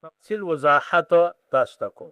تفصیل وضاحت تاسو ته کوم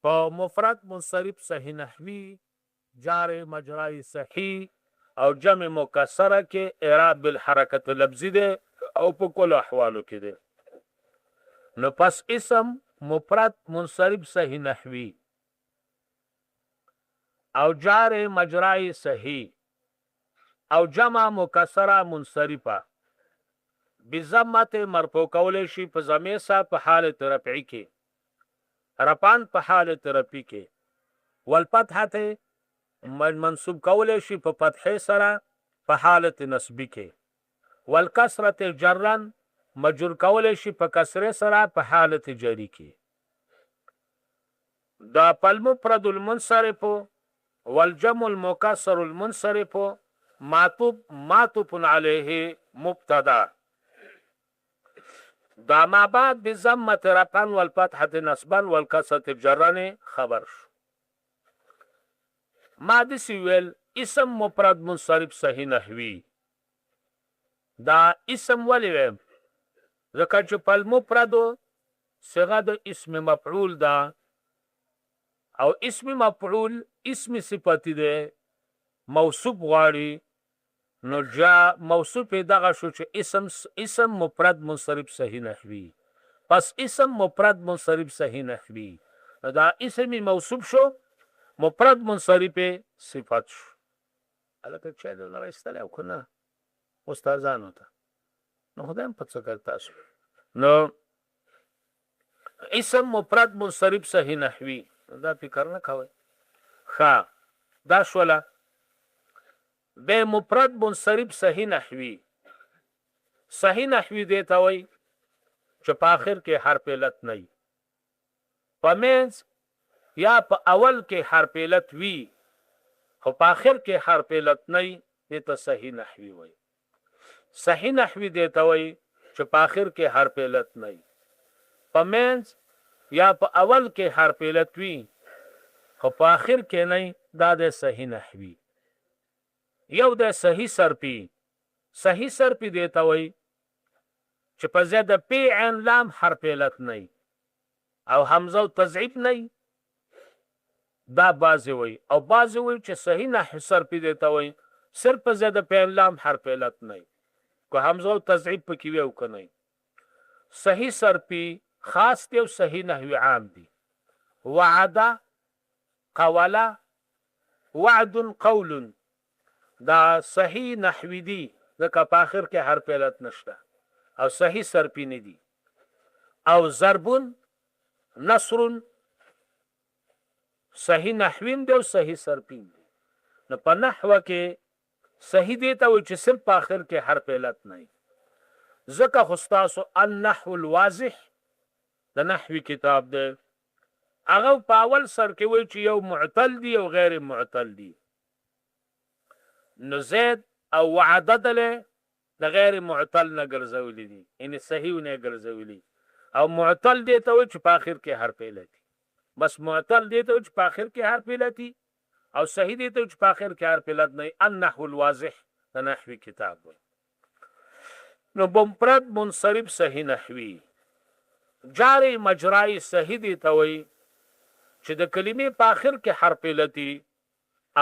په مفرد منصرف صحیح نحوی جار مجرای صحیح او جمع مکسره کې اعراب بالحرکت لفظي ده او په کل احوالو کې ده. نو پس اسم مفرد منصرف صحیح نحوی او جار مجرای صحیح او جمع مکسره منصرفه بضمت مرفوع کول شي په ضمیر سره په حالت رفعی کې رفعن په حالت رفعی کې والفتحه منصوب کول شي په فتحه سره په حالت نصبی کې والکسره جرا مجرور کول شي په کسره سره په حالت جری کې. دا المفرد المنصرف والجمع المكسر المنصرف معطوف عليه مبتدا دا ما بعد بضمة رفعا والفتحة نصبا والكسرة جرا خبر شو. ما دسی ویل اسم مفرد منصرف صحیح نحوی دا اسم ولی ویم ځکه چې په المفرد صيغه د اسم مفعول ده او اسم مفعول اسم صفتی ده موصوف غواړي نو جا موصوف دغه شو چې اسم مفرد منصرف صحیح نحوی پس اسم مفرد منصرف صحیح نحوی دا اسم موصوف شو مفرد منصرف صفت شو. الکه چې نه راستل او کنه استادانو ته نو خدایم په څه کار تاسو نو اسم مفرد منصرف صحیح نحوی دا فکر نه کوي ښا دا شولا به مفرد منصرف صحیح نحوی دیتا وای چې په اخر کې حرف علت نه وي په منځ یا په اول کې حرف علت وي خو په اخر کې حرف علت نه وي دته صحیح نحوی وای. صحیح نحوی دیتا وای چې په اخر کې حرف علت نه وي په منځ یا په اول کې حرف علت وي خو په اخر کې نه دا د صحیح نحوی. یو د صحیح سرپی دیتا وای چې په ځای د پی عین لام حرف علت نه او حمزه او تضعیف نه دا بعضی وای او بعضی وای چې صحیح نحوی سرپی دیتا وای صرف په ځای د پی عین لام حرف علت نه کو حمزه او تضعیف پکې وي او کنه. صحیح سرپی خاص دی او صحیح نحوی عام دی. وعده قوله وعد قول دا صحیح نحوی دی ځکه په آخر کې حرف علت نشته او صحیح سرپی نه دی. او ضربون نصر صحیح نحویم دی او صحیح سرپی دی. نو په نحوه کې صحیح دی ته وایي چې صرف په آخر کې حرف علت نه وي ځکه خو ستاسو النحو الواضح د نحوی کتاب دی هغه په اول سر کې وایي چې یو معتل دی او غیر معتل دی. نو زید او وعده دله د غیر معتل نه ګرځولې دي یعنی صحیح نه ګرځولې او معتل دی ته چې په اخر کې حرف علت بس معتل دی ته چې په اخر کې حرف علت او صحیح دی ته چې په اخر کې حرف علت نه. النحو الواضح د نحوی کتاب وي. نو مفرد منصرف صحیح نحوی جاری مجرای صحیح دی ته وي چې د کلمې په اخر کې حرف علت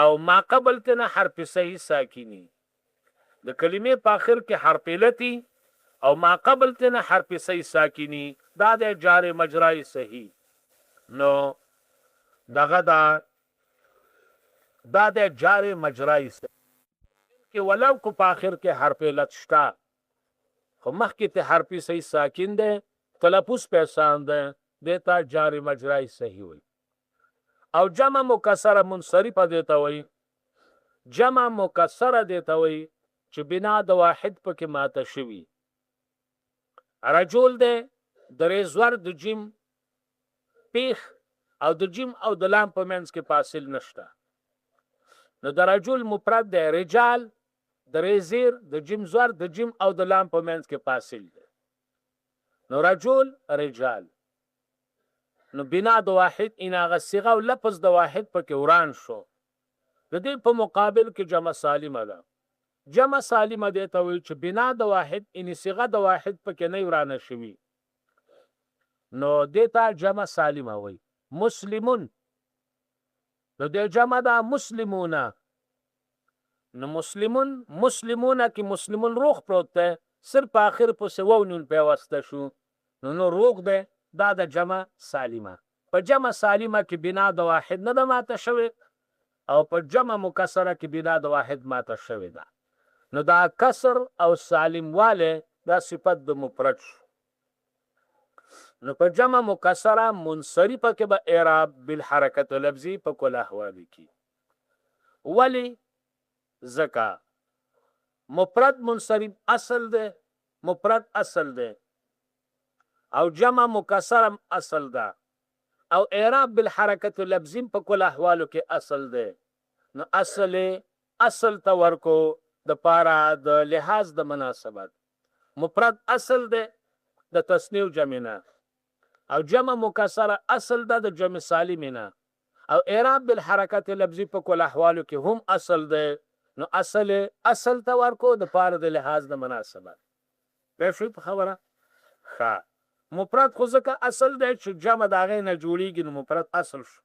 او ما قبل تنه حرف صحیح ساکنی د کلمې په اخر کې حرف علت او ما قبل تنه حرف صحیح ساکنی دا د جار مجرای صحیح. نو دغه دا د جار مجرای صحیح کې ولو کو په اخر کې حرف علت شتا خو مخکې ته حرف صحیح ساکن ده تلفظ په آسان ده دیتا جار مجرای صحیح وي. او جمع مکسره منصرفه دیتا وای جمع مکسره دیتا وای چې بنا د واحد پکې ماته شوی رجل ده درې زور د جیم پیخ او د جیم او د لام په منځ کې فاصل نشته نو د رجل مفرد ده رجال درې زیر د جیم زور د جیم او د لام په منځ کې فاصل ده نو رجل رجال نو بنا د واحد ان هغه صيغه او لفظ د واحد پکې وران شو د دې په مقابل کې جمع سالمه ده. جمع سالمه ده ته وایي چې بنا د واحد ان صيغه د واحد پکې نه ورانه شوي نو دیتا جمع سالمه وي. مسلمون نو د جمع دا مسلمونه. نو مسلمونه کې مسلمون روغ پروت دی، صرف آخر پسې وو نون پیوسته شو نو روغ دی، دا د جمع سالمه. په جمع سالمه کې بنا د واحد نه ده ماته شوې او په جمع مکسره کې بنا د واحد ماته شوې ده. نو دا کسر او سالم واله دا صفت د مفرد شو. نو په جمع مکسره منصرفه کې به اعراب بالحرکت لفظي په کل احوال کې. ولی ځکه مفرد منصرف اصل ده، مفرد اصل ده او جمع مکسره اصل ده او اعراب بالحرکت لفظي په کل احوالو کې اصل ده. نو اصل ته ورکو د پاره د لحاظ د مناسبت. مفرد اصل ده د تصنیع جمع نه او جمع مکسره اصل ده د جمع سالم نه او اعراب بالحرکت لفظي په کل احوالو کې هم اصل ده. نو اصل ته ورکو د پاره د لحاظ د مناسبت. په شوي په خبره ښه مفرد خو ځکه اصل ده چې جمع د هغې نه جوړیږي نو مفرد اصل شو.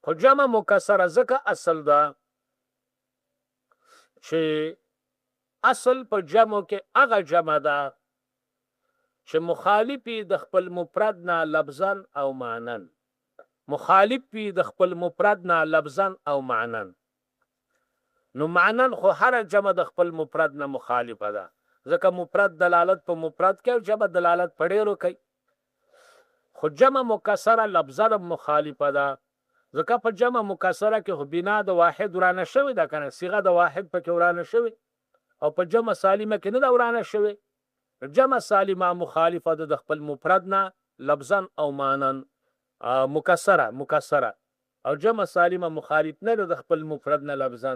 خو جمع مکسره ځکه اصل ده چې اصل په جمع کې هغه جمع ده چې مخالفي د خپل مفرد نه لفظا او معنن. مخالف وي د خپل مفرد نه لفظا او معنن. نو معنن خو هر جمع د خپل مفرد نه مخالفه ده، ځکه مفرد دلالت په مفرد کوي او جمع دلالت په ډیرو کوي. خو جمع مکسره لفظا مخالفه ده، ځکه په جمع مکسره کې خو بنا د واحد ورانه شوی ده کنه، صيغه د واحد پکې ورانه شوی او په جمع سالمه کې نه ده ورانه شوی. جمع سالمه مخالفه ده د خپل مفرد نه لفظا او معنن مکسره او جمع سالمه مخالف نه ده د خپل مفرد نه لفظا.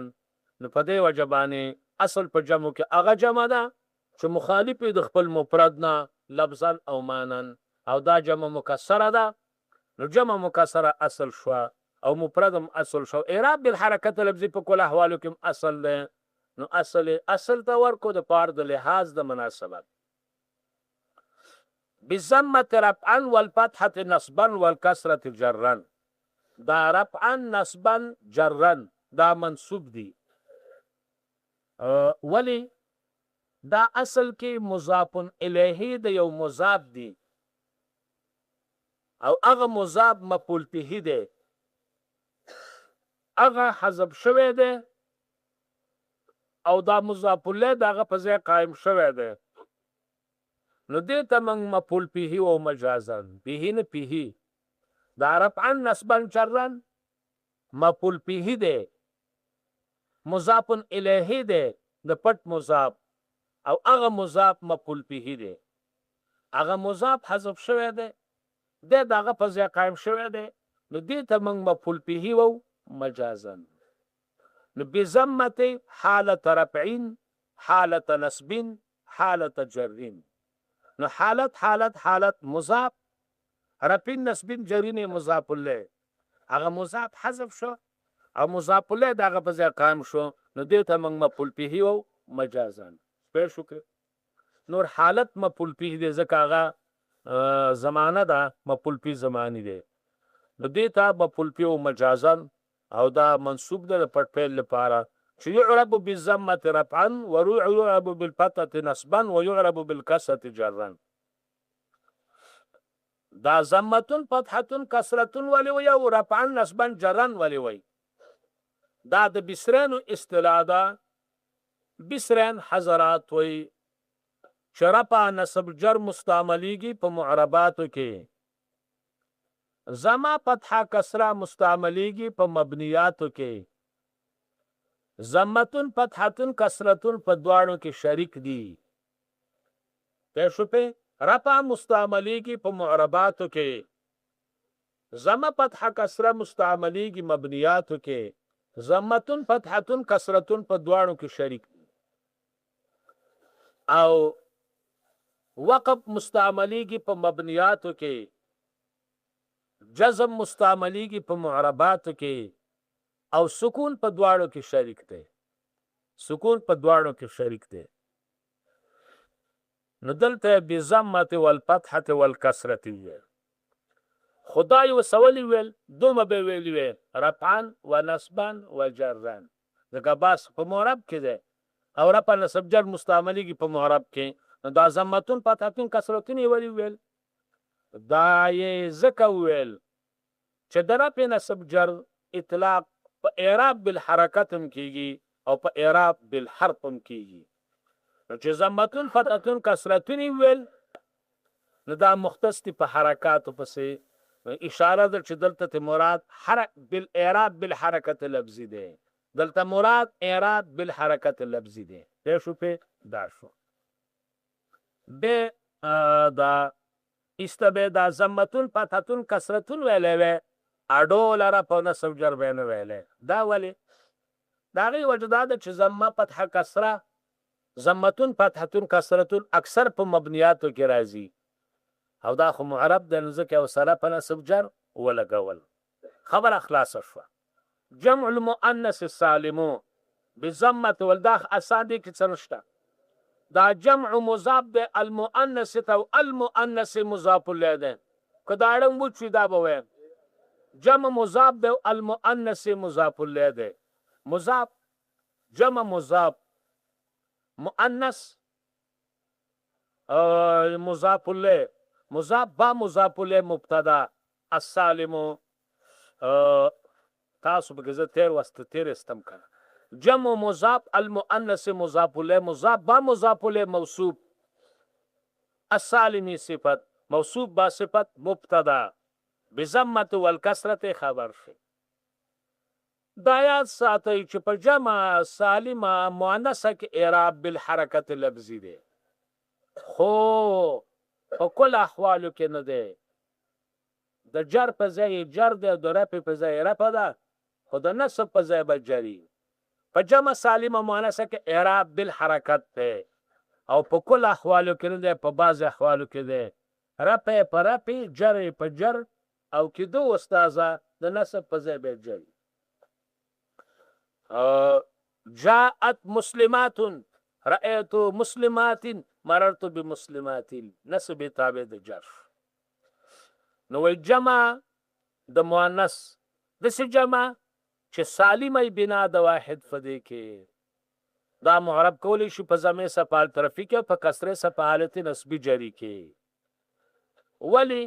نو په دې وجه باندې اصل په جمع کې هغه جمع ده چې مخالف د خپل مفرد نه لفظا او معنن او دا جمع مکسره ده. نو جمع مکسره اصل شو او مفرد هم اصل شو. اعراب بالحرکت لفظي په کل احوالو کې اصل ده. نو اصل ته ورکو د پاره د لحاظ د مناسبت. بالضمة رفعا والفتحة نصبا والكسرة جرا. دا رفعا نصبا جرا دا منصوب دي. ولی دا اصل کې مضاف الیه د یو مضاف دی او هغه مضاف مفعول به دی، هغه حذف شوی دی او دا مضاف الیه دغه په ځای قائم شوی دی. نو دې ته موږ مفعول به او مجازا به نه به. دا رفعا نصبا جرا مفعول به دی، مضاف الیه دی د پټ مضاف او هغه مضاف مفعول به دی. هغه مضاف حذف شوی دی د دغه په ځای قائم شوی دی. نو دې ته موږ مفعول به او مجازا. نو بضمه حالت رفعین، حالت نصبین، حالت جرین. نو حالت مضاف، رفعین نصبین جرین مضاف الیه، هغه مضاف حذف شو او مضاف الیه دغه په ځای قائم شو. نو دې ته موږ مفعول به او مجازا په شو کې. نور حالت مفعول به دې ځکه هغه زمانه ده، مفعول به زمانی دی. نو دې ته مفعول به او مجازا او دا منصوب ده د پټ فعل لپاره چې يعرب بالضمة رفعا ويعرب بالفتحة نصبا ويعرب بالكسرة جرا. دا ضمتون فتحتون کسرتون ولی وی او رفعا نصبا جرا ولی وی. دا د بصرینو اصطلاح ده. بصرین حضرات وی چې رفع نصب جر مستعملیږي په معرباتو کې، زما فتحه کسره مستعملیږي په مبنیاتو کې، ضمتون فتحتون کسرتون په دواړو کې شریک دي. په شو په رفع مستعملیږي په معرباتو کې، زما فتحه کسره مستعملیږي مبنیاتو کې، ضمتون فتحتون کسرتون په دواړو کې شریک دي. او وقف مستعملیږي په مبنیاتو کې، جزم مستعملیږي په معرباتو کې او سکون په دواړو کې شریک دی. سکون په دواړو کې شریک دی. نو دلته بضمة والفتحة والکسرة وی. خدای وسولی ویل دومه به ویلی وی رفعا و نصبا و جرن ځکه باس په معرب کې دی او رفع نصب جر مستعملیږي په معرب کې نو دا ضمتون فتحتون کسرتون یې ولې ویل دا یې ځکه ویل چې د رفع نصب جر اطلاق په اعراب بالحرکت هم کیږي او په اعراب بالحرف هم کیږي نو چې ضمتون فتحتون کسرتون یې ویل نو دا مختص دي په حرکاتو پسې اشاره ده چې دلته مراد بالاعراب بالحرکت لفظي دی دلته مراد اعراب بالحرکت لفظي دی دی شو په دا شو به دا استبه دا ضمتون فتحتون کسرتون ویلې وی اډو لره په نصب جر بینه ویلې دا ولی دا غي وجداد چې ضمه فتح کسره ضمتون فتحتون کسرتون اکثر په مبنیاتو کې راځي او دا خو معرب د نزدک او سره په نصب جر ولګول خبر اخلاص شو جمع المؤنث السالم بضمه والداخ اسادي کې څنشته دا جمع مضاف د المؤنث او المؤنث مضاف له ده کدا اړم وچی دا به جمع مضاف د المؤنث مضاف له ده مضاف جمع مضاف مؤنث مضاف له مضاف با مضاف له مبتدا السالم تاسو به زه تیر واست تیر استم کنه جمع مضاف المؤنث مضاف له مضاف با مضاف له موصوف السالم صفت موصوف با صفت مبتدا بضمه والکسره خبر شي دایات ساتي چې په جمع سالمه مؤنثه کې اعراب بالحرکت لفظي دی خو په کل احوالو کې نه دی د جر په ځای جر دی د رفع په ځای رفع ده خو د نصب په ځای به جري په جمع سالمه مؤنثه کې اعراب بالحرکت دی او په کل احوالو کې نه دی په بعض احوالو کې دی رفع په رفع جر په جر او کېدو استاذه د نصب په ځای به جري جاءت مسلمات رأيت مسلمات مررت بمسلمات نسب تابع د جر نو الجمع د مؤنث د څه جمع چې سالمه بنا د واحد فدی کې دا معرب کولی شي په ضمیر صفال طرفی کې په کسره صفه حالت نسبی جری کې ولی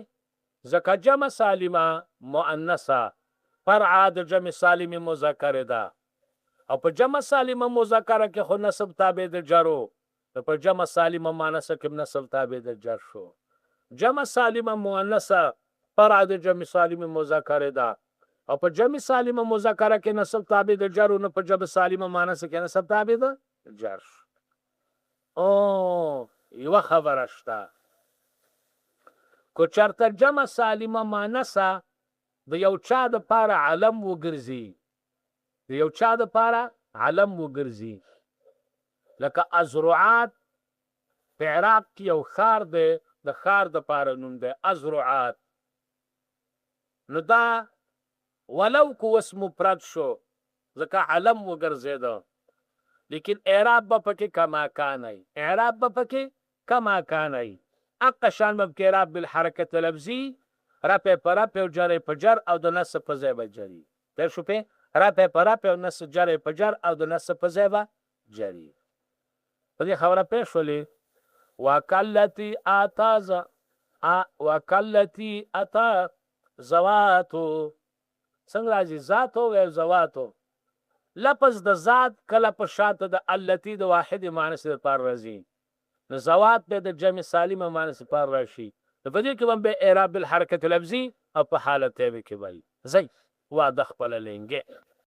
ځکه جمع سالمه مؤنثه فرع د جمع سالم مذکر ده او په جمع سالمه مذکر کې خو نسب تابع د جرو په جمع سالمه مؤنثه کې نسب تابع د جر شو جمع سالمه مؤنثه فرع د جمع سالم مذکر ده او په جمع سالمه مذکر کې نسب تابع د جر او په جمع سالمه مؤنثه کې نسب تابع د جر او یو خبره شته کو چرته جمع سالمه مؤنثه د یو چا د پاره علم وګرځي د یو چا د پاره علم وګرځي لکه ازرعات په عراق کې یو ښار دی د ښار د پاره نوم دی ازرعات نو دا ولو کو اسم مفرد شو ځکه علم وګرځیده لیکن اعراب به پکې کما کانای اعراب به پکې کما کانای اقشان به اعراب بالحرکت لفظي رفع پر رفع او جر پر جر او د نصب په ځای به جری در شو په رفع پر رفع او نصب جر پر جر او د نصب په ځای به جری په دې خبره پېښ شولې وکلتی اتاز وکلتی اتا زواتو څنګه راځي ذاتو او زواتو لفظ د ذات کله په شاته د التی د واحد معنی سره پر راځي نو زوات به د جمع سالمه معنی سره پر راشي په دې کې به اعراب بالحرکت لفظي او په حالت کې وای زي واضح خپل لنګه